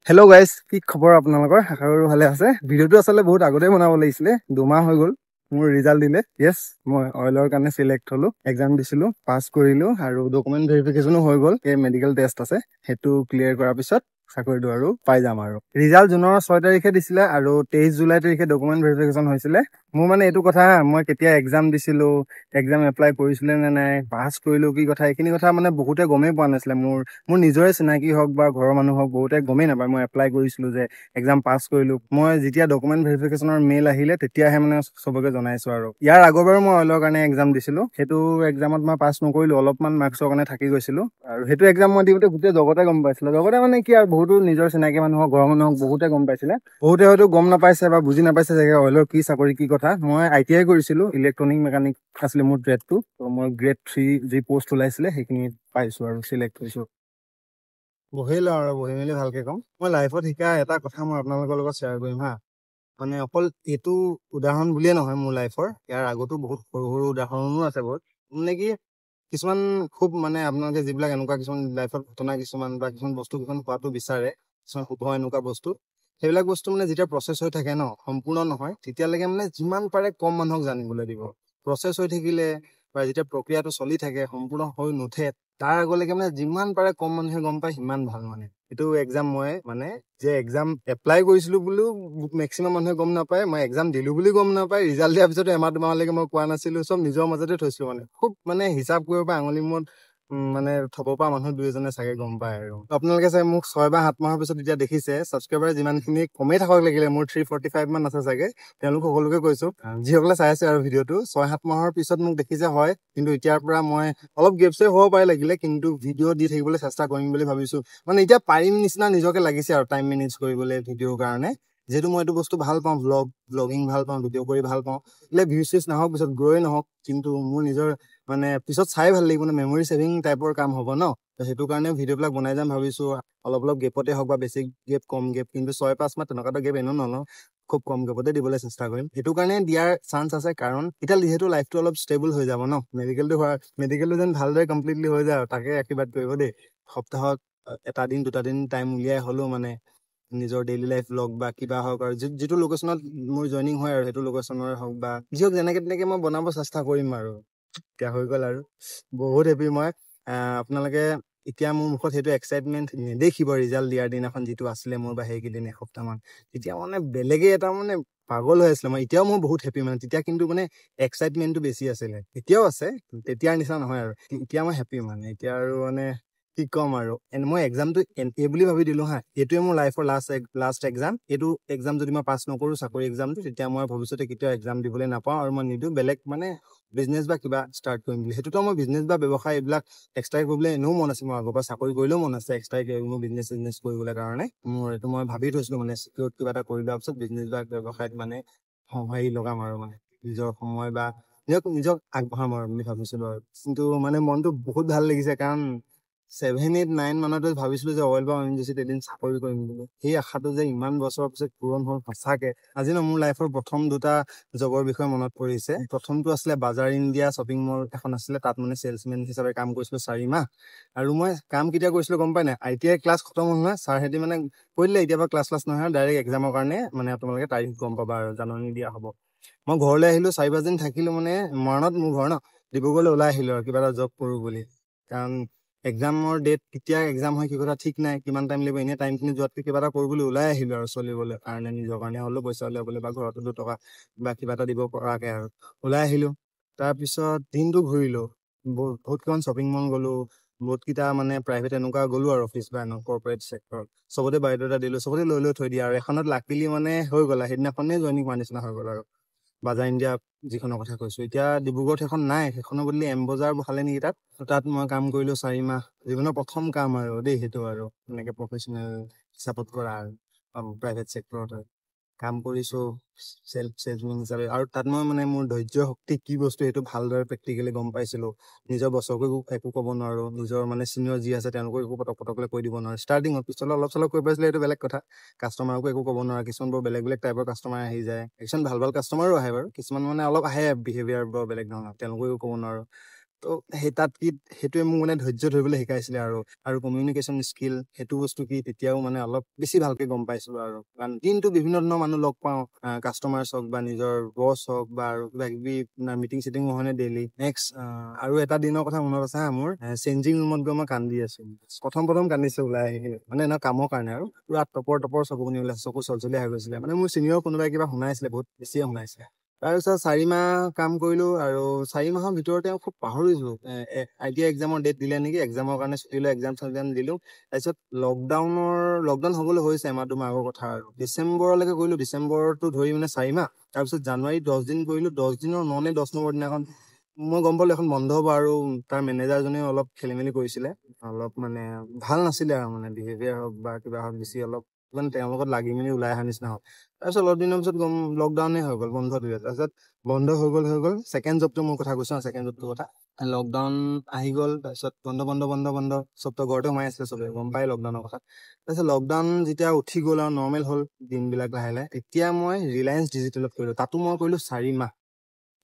Hello' guys, কি খবৰ আপোনালোকৰ? আশা কৰোঁ ভালে আছে। ভিডিঅ'টো আচলতে বহুত আগতেই বনাব লাগিছিলে, 2 মাহ হৈ গ'ল। মোৰ ৰিজাল্ট দিলে। য়েছ, মই অইলৰ কাৰণে চিলেক্ট হ'লো, এক্সাম দিছিলোঁ, পাছ কৰিলোঁ আৰু ডকুমেণ্ট ভেৰিফিকেশ্যনো হৈ গ'ল। এই মেডিকেল টেষ্ট আছে, সেইটো ক্লিয়াৰ কৰাৰ পিছত চাকৰিটো আৰু পাই যাম আৰু। ৰিজাল্ট জুনৰ 6 তাৰিখে দিছিলে আৰু 23 জুলাই তাৰিখে ডকুমেণ্ট ভেৰিফিকেশ্যন হৈছিলে। মোৰ মানে এইটো কথা, মই কেতিয়া এক্সাম দিছিলোঁ, এক্সাম এপ্লাই কৰিছিলে নে নাই, পাছ কৰিলোঁ কি কথা, এইখিনি কথা মানে বহুতে গমেই পোৱা নাছিলে। মোৰ নিজৰে চিনাকি হওক বা ঘৰৰ মানুহ হওক, বহুতে গমেই নাপায় মই এপ্লাই কৰিছিলোঁ যে এক্সাম পাছ কৰিলোঁ। মই যেতিয়া ডকুমেণ্ট ভেৰিফিকেশ্যনৰ মেইল আহিলে তেতিয়াহে মানে চবকে জনাইছোঁ আৰু। ইয়াৰ আগৰবাৰো মই অইলৰ কাৰণে এক্সাম দিছিলোঁ, সেইটো এক্সামত মই পাছ নকৰিলোঁ, অলপমান মাৰ্কছৰ কাৰণে থাকি গৈছিলোঁ। আৰু সেইটো এক্সাম মই দিওঁতে গোটেই জগতে গম পাইছিলে। জগতে মানে কি আৰু, বহুতো নিজৰ চিনাকি মানুহক, ঘৰৰ মানুহক বহুতে গম পাইছিলে। বহুতে হয়তো গম নাপাইছে বা বুজি নাপাইছে যে অইলৰ কি চাকৰি কি কথা। মই ITI কৰিছিলোঁ, ইলেক্ট্ৰনিক মেকানিক আছিলে মোৰ গ্ৰেডটো। ত' মই গ্ৰেড 3 যি পষ্ট ওলাইছিলে সেইখিনি পাইছোঁ আৰু চিলেক্ট হৈছোঁ। বহি লওঁ আৰু বহি মেলি ভালকে কম। মই লাইফত শিকা এটা কথা মই আপোনালোকৰ লগত শ্বেয়াৰ কৰিম হা। মানে অকল এইটো উদাহৰণ বুলিয়ে নহয় মোৰ লাইফৰ, ইয়াৰ আগতো বহুত সৰু সৰু উদাহৰণো আছে বহুত। মানে কি, কিছুমান খুব মানে আপোনালোকে যিবিলাক এনেকুৱা কিছুমান লাইফত ঘটনা কিছুমান বা কিছুমান বস্তু কিছুমান পোৱাটো বিচাৰে, কিছুমান শুভ এনেকুৱা বস্তু, সেইবিলাক বস্তু মানে যেতিয়া প্ৰচেছ হৈ থাকে ন, সম্পূৰ্ণ নহয়, তেতিয়ালৈকে মানে যিমান পাৰে কম মানুহক জানিবলৈ দিব। প্ৰচেছ হৈ থাকিলে বা যেতিয়া প্ৰক্ৰিয়াটো চলি থাকে, সম্পূৰ্ণ হৈ নুঠে, তাৰ আগলৈকে মানে যিমান পাৰে কম মানুহে গম পায় সিমান ভাল। মানে এইটো এক্সাম মই মানে যে এক্সাম এপ্লাই কৰিছিলোঁ বুলিও মেক্সিমাম মানুহে গম নাপায়, মই এক্সাম দিলোঁ বুলি গম নাপায়, ৰিজাল্ট দিয়াৰ পিছতো এমাহ দুমাহলৈকে মই কোৱা নাছিলোঁ, চব নিজৰ মাজতে থৈছিলোঁ। মানে খুব মানে হিচাপ কৰিব পৰা আঙুলি মূৰত মানে থব পৰা মানুহ 2 এজনে চাগে গম পায় আৰু। আপোনালোকে চাগে মোক 6 বা 7 মাহৰ পিছত এতিয়া দেখিছে, ছাবস্ক্ৰাইবাৰ যিমানখিনি কমেই থাকক লাগিলে, মোৰ 345 মান আছে চাগে, তেওঁলোক সকলোকে কৈছোঁ, যিসকলে চাই আছে আৰু ভিডিঅ'টো 6-7 মাহৰ পিছত মোক দেখিছে হয়, কিন্তু এতিয়াৰ পৰা মই অলপ গেপছে হ'ব পাৰে লাগিলে, কিন্তু ভিডিঅ' দি থাকিবলৈ চেষ্টা কৰিম বুলি ভাবিছোঁ। মানে এতিয়া পাৰিম নিচিনা নিজকে লাগিছে আৰু, টাইম মেনেজ কৰিবলৈ ভিডিঅ'ৰ কাৰণে। যিহেতু মই এইটো বস্তু ভাল পাওঁ, ব্লগিং ভাল পাওঁ, ভিডিঅ' কৰি ভাল পাওঁ। বোলে ভিউজ চিউজ নাহক পিছত, গ্ৰ'ই নহওক, কিন্তু মোৰ নিজৰ মানে পিছত চাই ভাল লাগিব, মেমৰি ছেভিং টাইপৰ কাম হ'ব ন। সেইটো কাৰণে ভিডিঅ'বিলাক বনাই যাম ভাবিছোঁ। অলপ অলপ গেপতে হওক বা বেছি গেপ কম গেপ, কিন্তু 6-5 মাহ তেনেকুৱাটা গেপ এনেও নলওঁ, খুব কম গেপতে দিবলৈ চেষ্টা কৰিম। সেইটো কাৰণে দিয়াৰ চান্স আছে, কাৰণ এতিয়া যিহেতু লাইফটো অলপ ষ্টেবল হৈ যাব ন, মেডিকেলটো যেন ভালদৰে কমপ্লিটলি হৈ যায় আৰু, তাকে আশীৰ্বাদ কৰিব দেই। সপ্তাহত এটা দিন 2টা দিন টাইম উলিয়াই হ'লেও মানে নিজৰ ডেইলি লাইফ ব্লগ বা কিবা হওক আৰু, যিটো লোকেশ্যনত মোৰ জইনিং হয় আৰু সেইটো লোকেশ্যনৰ হওক বা যি হওক, যেনেকে তেনেকে মই বনাব চেষ্টা কৰিম আৰু। এতিয়া হৈ গ'ল আৰু বহুত হেপী মই। আপোনালোকে এতিয়া মোৰ মুখত সেইটো এক্সাইটমেণ্ট নেদেখিব ৰিজাল্ট দিয়াৰ দিনাখন যিটো আছিলে মোৰ, বা সেইকেইদিন এসপ্তাহমান তেতিয়া মানে বেলেগে এটা মানে পাগল হৈ আছিলে মই। এতিয়াও মই বহুত হেপী মানে, তেতিয়া কিন্তু মানে এক্সাইটমেণ্টটো বেছি আছিলে, এতিয়াও আছে, তেতিয়াৰ নিচিনা নহয় আৰু। এতিয়া মই হেপী মানে, এতিয়া আৰু মানে কি ক'ম আৰু। মই এক্সামটো এই বুলি ভাবি দিলোঁ হা, এইটোৱে মোৰ লাইফৰ লাষ্ট এক্সাম। এইটো এক্সাম যদি মই পাছ নকৰোঁ, চাকৰি এক্সামটো, তেতিয়া মই ভৱিষ্যতে কেতিয়াও এক্সাম দিবলৈ নাপাওঁ আৰু মই নিদিওঁ। বেলেগ মানে বিজনেছ বা কিবা ষ্টাৰ্ট কৰিম বুলি, সেইটোতো মই বিজনেছ বা ব্যৱসায় এইবিলাক এক্সট্ৰাই কৰিবলৈ এনেও মন আছে। মোৰ আগৰ পৰা চাকৰি কৰিলেও মন আছে এক্সট্ৰাই মোৰ বিজনেছ কৰিবলৈ কাৰণে। মোৰ এইটো মই ভাবি থৈছিলোঁ, মানে চিকিউৰ কিবা এটা কৰি লোৱাৰ পিছত বিজনেছ বা ব্যৱসায়ত মানে হেৰি লগাম আৰু, মানে নিজৰ সময় বা নিজক আগবঢ়াম আৰু বুলি ভাবিছিলোঁ আৰু। কিন্তু মানে মনটো বহুত ভাল লাগিছে, কাৰণ 7, 8, 9 মানতে ভাবিছিলোঁ যে অইল বা ONGCত এদিন চাকৰি কৰিম বুলি। সেই আশাটো যে ইমান বছৰৰ পিছত পূৰণ হ'ল সঁচাকে। আজি ন মোৰ লাইফৰ প্ৰথম 2টা জবৰ বিষয়ে মনত পৰিছে। প্ৰথমটো আছিলে বাজাৰ ইণ্ডিয়া শ্বপিং মল এখন আছিলে, তাত মানে চেলছমেন হিচাপে কাম কৰিছিলোঁ 4 মাহ। আৰু মই কাম কেতিয়া কৰিছিলোঁ গম পাই নাই? ITI ক্লাছ খতম হ'ল নহয়, ছাৰহেঁতি মানে কৈ দিলে এতিয়া পৰা ক্লাছ নহয়, ডাইৰেক্ট এক্সামৰ কাৰণে মানে আপোনালোকে তাৰিখ গম পাবা আৰু, জাননী দিয়া হ'ব। মই ঘৰলৈ আহিলোঁ, 4-5 দিন থাকিলোঁ। মানে মৰাণত মোৰ ঘৰ ন, ডিব্ৰুগড়লৈ ওলাই আহিলোঁ আৰু কিবা এটা জব কৰোঁ বুলি। কাৰণ এক্সামৰ ডেট কেতিয়া এক্সাম হয় কি কথা ঠিক নাই, কিমান টাইম লাগিব, এনেই টাইমখিনি যোৱাতকৈ কিবা এটা কৰিবলৈ ওলাই আহিলোঁ আৰু, চলিবলৈ কাৰণে, নিজৰ কাৰণে হ'লেও পইচা উলিয়াবলৈ বা ঘৰতো 2 টকা বা কিবা এটা দিব পৰাকৈ আৰু ওলাই আহিলোঁ। তাৰপিছত দিনটো ঘূৰিলোঁ, বহুতকেইখন শ্বপিং মল গ'লোঁ, বহুতকেইটা মানে প্ৰাইভেট এনেকুৱা গ'লোঁ আৰু, অফিচ বা কৰ্পৰেট ছেক্টৰত। চবতে বায়'ডাটা দিলোঁ, চবতে লৈ থৈ দিয়া আৰু, এখনত লাকিলি মানে হৈ গ'ল আৰু, সেইদিনাখনেই জইনিং হোৱাৰ নিচিনা হৈ গ'ল আৰু। বাজাৰ ইণ্ডিয়া যিখনৰ কথা কৈছোঁ, এতিয়া ডিব্ৰুগড়ত সেইখন নাই, সেইখনৰ বদলি M বজাৰ বহালে নেকি তাত। তাত মই কাম কৰিলোঁ 4 মাহ, জীৱনৰ প্ৰথম কাম আৰু দেই সেইটো, আৰু এনেকৈ প্ৰফেচনেল হিচাপত কৰা আৰু প্ৰাইভেট ছেক্টৰত হয় কাম কৰিছোঁ চেলছমেন হিচাপে। আৰু তাত মই মানে মোৰ ধৈৰ্য শক্তি কি বস্তু সেইটো ভালদৰে প্ৰেক্টিকেলি গম পাইছিলোঁ। নিজৰ বছৰকো একো ক'ব নোৱাৰোঁ, নিজৰ মানে চিনিয়ৰ যি আছে তেওঁলোকক একো পটককৈ কৈ দিব নোৱাৰোঁ। ষ্টাৰ্টিঙত পিছলৈ অলপ চলপ কৈ পাইছিলোঁ, সেইটো বেলেগ কথা। কাষ্টমাৰকো একো ক'ব নোৱাৰা, কিছুমান বৰ বেলেগ টাইপৰ কাষ্টমাৰ আহি যায়, কিছুমান ভাল কাষ্টমাৰো আহে বাৰু, কিছুমান মানে অলপ আহে বিহেভিয়াৰ বৰ বেলেগ ধৰণৰ, তেওঁলোকো একো ক'ব নোৱাৰোঁ। তো সেই তাত কি সেইটোৱে মোক মানে ধৈৰ্য ধৰিবলৈ শিকাইছিলে আৰু কমিউনিকেশ্যন স্কিল সেইটো বস্তু কি তেতিয়াও মানে অলপ বেছি ভালকে গম পাইছিলো আৰু কাৰণ দিনটো বিভিন্ন ধৰণৰ মানুহ লগ পাওঁ কাষ্টমাৰ্চ হওক বা নিজৰ বছ হওক বা আৰু কিবা কিবি মিটিং চিটিং হয় ডেইলি নেক্সট আৰু এটা দিনৰ কথা মনত আছে মোৰ চেঞ্জিং ৰুমত গৈ মই কান্দি আছো প্ৰথম কান্দিছো ওলাই আহি মানে এনেকুৱা কামৰ কাৰণে আৰু পুৰা টপৰ চকুনি ওলাই চকু চলচলীয়া হৈ গৈছিলে মানে মোৰ চিনিয়ৰ কোনোবাই কিবা শুনাইছিলে বহুত বেছিয়ে শুনাইছিলে তাৰপিছত 4 মাহ কাম কৰিলো আৰু 4 মাহৰ ভিতৰতে খুব পাহৰিছো আইটিআই এক্সামৰ ডেট দিলে নেকি এক্সামৰ কাৰণে ছুটি লৈ এক্সাম দিলো তাৰপিছত লকডাউন হবলৈ হৈছে এমাহ 2 মাহ আগৰ কথা আৰু ডিচেম্বৰলৈকে কৰিলো ডিচেম্বৰটো ধৰি মানে 4 মাহ তাৰপিছত জানুৱাৰী 10 দিন কৰিলো 10 দিনৰ 9 নে 10 নম্বৰ দিনাখন মই গম পালো এখন বন্ধ হ'ব আৰু তাৰ মেনেজাৰজনেও অলপ খেলি মেলি কৰিছিলে অলপ মানে ভাল নাছিলে আৰু মানে বিহেভিয়াৰ হওক বা কিবা হওক বেছি অলপ মানে তেওঁৰ লগত লাগি মেলি ওলাই অহা নিচিনা হওক তাৰপিছত অলপ দিনৰ পিছত লকডাউনে হৈ গ'ল বন্ধ দিলে তাৰপিছত বন্ধ হৈ গ'ল ছেকেণ্ড জবটো মোৰ কথা কৈছো ছেকেণ্ড জবটোৰ কথা লকডাউন আহি গ'ল তাৰপিছত বন্ধ চবতো ঘৰতে সোমাই আছিলে চবে গম পাই লকডাউনৰ কথা তাৰপিছত লকডাউন যেতিয়া উঠি গ'ল আৰু নৰ্মেল হ'ল দিনবিলাক লাহে লাহে তেতিয়া মই ৰিলায়েন্স ডিজিটেলত কৰিলো তাতো মই কৰিলো 4 মাহ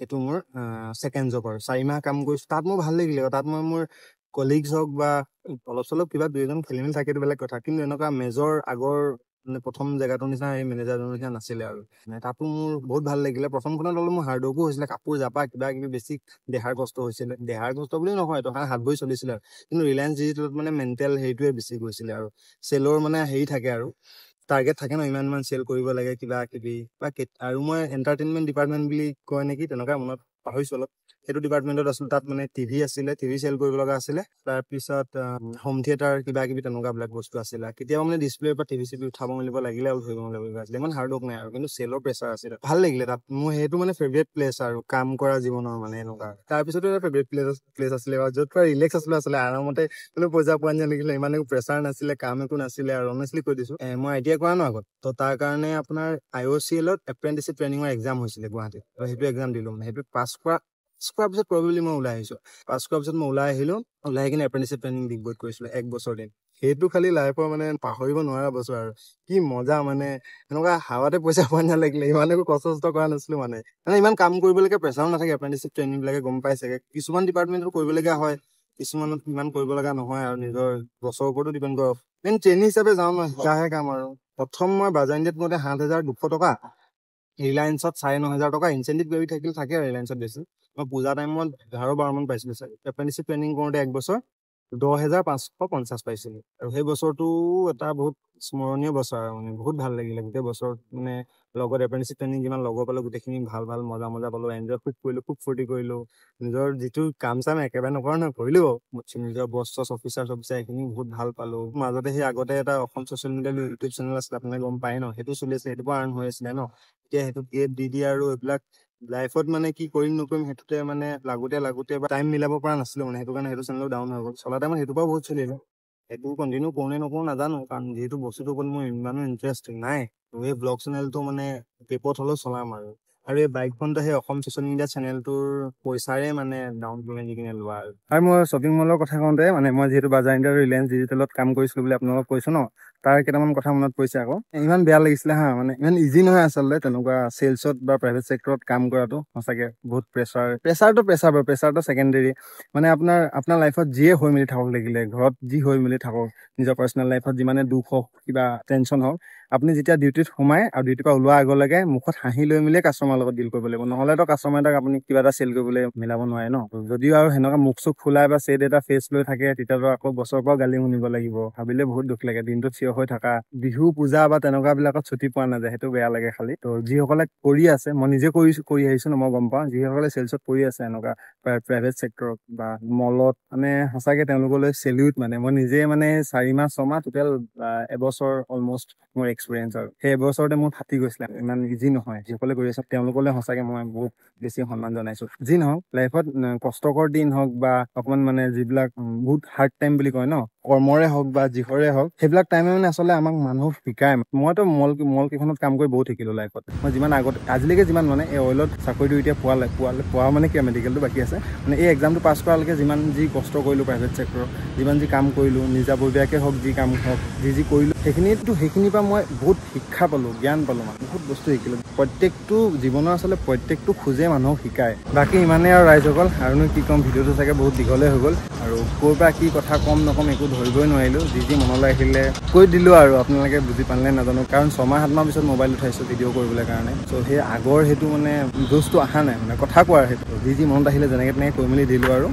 এইটো মোৰ ছেকেণ্ড জব আৰু 4 মাহ কাম কৰিছো তাত মোৰ ভাল লাগিলে তাত মই মোৰ কলিগছ হওক বা অলপ চলপ কিবা 2 এজন খেলি মেলি থাকে বেলেগ কথা কিন্তু এনেকুৱা মেজৰ আগৰ মানে প্ৰথম জেগাটোৰ নিচিনা এই মেনেজাৰজনৰ নিচিনা নাছিলে আৰু তাতো মোৰ বহুত ভাল লাগিলে প্ৰথমখনত অলপ মোৰ হাৰ্ডৱৰ্কো হৈছিলে কাপোৰ জাপা কিবা কিবি বেছি দেহাৰ কষ্ট হৈছিলে দেহাৰ কষ্ট বুলি নহয় এইটো কাৰণে হাত ভৰি চলিছিলে আৰু কিন্তু ৰিলায়েন্স ডিজিটেলত মানে মেণ্টেল হেৰিটোৱে বেছি গৈছিলে আৰু চেলৰ মানে হেৰি থাকে আৰু টাৰ্গেট থাকে ন ইমান চেল কৰিব লাগে কিবা কিবি বা আৰু মই এণ্টাৰটেইনমেণ্ট ডিপাৰ্টমেণ্ট বুলি কয় নেকি তেনেকুৱা মনত পাহৰিছো অলপ সেইটো ডিপাৰ্টমেণ্টত আছিলো তাত মানে টিভি আছিলে টিভি চেল কৰিব লগা আছিলে তাৰপিছত হোম থিয়েটাৰ কিবা কিবি তেনেকুৱা বিলাক বস্তু আছিলে কেতিয়াবা মানে ডিছপ্লেৰ পৰা টিভি চিভি উঠাব মেলিব লাগিলে আৰু ধৰিব মেলিব আছিলে ইমান হাৰ্ডৱৰ্ক নাই আৰু কিন্তু চেলৰ প্ৰেছাৰ আছিলে ভাল লাগিলে তাত মোৰ সেইটো মানে ফেভৰেট প্লেচ আৰু কাম কৰা জীৱনৰ মানে এনেকুৱা তাৰপিছতো এটা ফেভৰেট প্লেচ আছিলে য'ত পৰা ৰিলেক্স আছিলে আৰামতে কোনো পইচা পোৱা নালাগিছিলে ইমান একো প্ৰেছাৰ নাছিলে কাম একো নাছিলে আৰু অনেষ্টলি কৈ দিছো মই আইটিআই কৰা ন আগত তো তাৰ কাৰণে আপোনাৰ IOCL-ত এপ্ৰেণ্টিচিপ ট্ৰেইনিঙৰ এক্সাম হৈছিলে গুৱাহাটীত সেইটো এক্সাম দিলো মানে সেইটো পাছ কৰাৰ পিছত প্ৰবেবলি মই ওলাই আহিছো পাছ কৰাৰ পিছত মই ওলাই আহিলো ওলাই আহি কিনে এপ্ৰেণ্টিচিপ ট্ৰেইনিং ডিগবৈত কৰিছিলো 1 বছৰ দিন সেইটো খালি লাইফৰ মানে পাহৰিব নোৱাৰা বছৰ আৰু কি মজা মানে এনেকুৱা হাৱাতে পইচা পোৱা নালাগিলে ইমান একো কষ্ট কৰা নাছিলো মানে ইমান কাম কৰিবলৈকে প্ৰেছাৰো নাথাকে এপ্ৰেণ্টিচিপ ট্ৰেইনিং বিলাকে গম পাই চাগে কিছুমান ডিপাৰ্টমেণ্টত কৰিবলগীয়া হয় কিছুমানত ইমান কৰিব লগা নহয় আৰু নিজৰ বছৰৰ ওপৰতো ডিপেণ্ড কৰক মেইন ট্ৰেইনিং হিচাপে যাওঁ ন শিকাহে কাম আৰু প্ৰথম মই বাজাৰ ইণ্ডিয়াত মতে 7,200 টকা ৰিলায়েন্সত 9,500 টকা ইনচেন্টিভ কৰি থাকে ৰিলায়েন্সত বেছি মই পূজা টাইমত 11-12 মান পাইছিলো চাগে এপ্ৰেণ্টিচিপ ট্ৰেইনিং কৰোঁতে 1 বছৰ 10,550 পাইছিলো আৰু সেই বছৰটো এটা বহুত স্মৰণীয় বছৰ আৰু মানে বহুত ভাল লাগিলে গোটেই বছৰ মানে লগত এপ্ৰেণ্টিচিপ ট্ৰেইনিং যিমান লগৰ পালো গোটেইখিনি ভাল মজা পালো এনজয় খুব কৰিলো খুব ফূৰ্তি কৰিলো নিজৰ যিটো কাম চাম একেবাৰে নকৰা নহয় কৰিলো নিজৰ বছ অফিচাৰ এইখিনি বহুত ভাল পালো মাজতে সেই আগতে এটা Assam social media YouTube channel আছিলে আপোনালোকে গম পায় ন সেইটো চলি আছিলে সেইটো পৰা আৰ্ণ হৈ আছিলে ন এতিয়া সেইটো গেপ দি আৰু এইবিলাক লাইফত মানে কি কৰিম নকৰিম সেইটোতে মানে লাগোতে টাইম মিলাব পৰা নাছিলো মানে সেইটো কাৰণে সেইটো চেনেলো ডাউন হৈ গ'ল চলা টাইমত সেইটোৰ পৰা বহুত চলিলে সেইটো কণ্টিনিউ কৰোঁ নে নকৰোঁ নাজানো কাৰণ যিহেতু বস্তুটোৰ ওপৰত মোৰ ইমানো ইণ্টাৰেষ্ট নাই এই ব্লগ চেনেলটো মানে পেপত হ'লেও চলাম আৰু এই বাইকখনটো সেই অসম ছচিয়েল মিডিয়া চেনেলটোৰ পইচাৰে মানে ডাউন পেমেণ্ট দি কিনে লোৱা আৰু মই শ্বপিং মলৰ কথা কওঁতে মানে মই যিহেতু বাজাৰ ইণ্ডিয়া ৰিলায়েন্স ডিজিটেলত কাম কৰিছিলো বুলি আপোনালোকক কৈছো ন তাৰ কেইটামান কথা মনত পৰিছে আকৌ ইমান বেয়া লাগিছিলে হা মানে ইমান ইজি নহয় আচলতে তেনেকুৱা চেলছত বা প্ৰাইভেট চেক্টৰত কাম কৰাটো সঁচাকে বহুত প্ৰেছাৰটো ছেকেণ্ডেৰী মানে আপোনাৰ লাইফত যিয়ে হৈ মেলি থাকক লাগিলে ঘৰত যি হৈ মেলি থাকক নিজৰ পাৰ্চনেল লাইফত যিমানে দুখ হওক কিবা টেনশ্যন হওক আপুনি যেতিয়া ডিউটিত সোমাই আৰু ডিউটিৰ পৰা ওলোৱাৰ আগলৈকে মুখত হাঁহি লৈ মেলিয়ে কাষ্টমাৰৰ লগত ডিল কৰিব লাগিব নহ'লেতো কাষ্টমাৰ এটাক আপুনি কিবা এটা চেল কৰিবলৈ মিলাব নোৱাৰে ন যদিও আৰু সেনেকুৱা মুখ চুখ ফুলাই বা চেড এটা ফেচ লৈ থাকে তেতিয়াতো আকৌ বছৰৰ পৰাও গালি শুনিব লাগিব ভাবিলে বহুত দুখ লাগে দিনটোত থিয় হৈ থকা বিহু পূজা বা তেনেকুৱা বিলাকত ছুটি পোৱা নাযায় সেইটো বেয়া লাগে খালি তো যিসকলে কৰি আছে মই নিজে কৰি আহিছো ন মই গম পাওঁ যিসকলে চেলছত কৰি আছে এনেকুৱা প্ৰাইভেট চেক্টৰত বা মলত মানে সঁচাকে তেওঁলোকলৈ চেলিউট মানে মই নিজে মানে 4-6 মাহ টোটেল 1 বছৰ অলমষ্ট মোৰ এক্সপিৰিয়েঞ্চ আৰু সেই এবছৰতে মোৰ ফাটি গৈছিলে ইমান ইজি নহয় যিসকলে কৰি আছে তেওঁলোকলৈ সঁচাকে মই বহুত বেছি সন্মান জনাইছো যি নহওক লাইফত কষ্টকৰ দিন হওক বা অকমান মানে যিবিলাক বহুত হাৰ্ড টাইম বুলি কয় ন কৰ্মৰে হওক বা যিহৰে হওক সেইবিলাক টাইমে মানে আচলতে আমাক মানুহক শিকায় মইতো মল কেইখনত কাম কৰি বহুত শিকিলো লাইফত মই যিমান আগত আজিলৈকে যিমান মানে এই অইলত চাকৰিটো এতিয়া পোৱা মানে কি মেডিকেলটো বাকী আছে মানে এই এক্সামটো পাছ কৰালৈকে যিমান যি কষ্ট কৰিলোঁ প্ৰাইভেট ছেক্টৰত যিমান যি কাম কৰিলোঁ নিজাববীয়াকৈ হওক যি কাম হওক যি কৰিলোঁ সেইখিনিৰ পৰা মই বহুত শিক্ষা পালোঁ জ্ঞান পালোঁ মানে বহুত বস্তু শিকিলোঁ প্ৰত্যেকটো জীৱনৰ আচলতে প্ৰত্যেকটো খোজে মানুহক শিকায় বাকী ইমানেই আৰু ৰাইজসকল আৰুনো কি ক'ম ভিডিঅ'টো চাগে বহুত দীঘলে হৈ গ'ল আৰু ক'ৰ পৰা কি কথা কম নকম একো ধৰিবই নোৱাৰিলোঁ যি মনলৈ আহিলে কৈ দিলোঁ আৰু আপোনালোকে বুজি পালে নাজানো কাৰণ 6-7 মাহ পিছত মোবাইল উঠাইছোঁ ভিডিঅ' কৰিবলৈ কাৰণে চ' সেই আগৰ সেইটো মানে জোচটো অহা নাই মানে কথা কোৱাৰ সেইটো যি মনত আহিলে যেনেকৈ তেনেকৈ কৈ মেলি দিলোঁ আৰু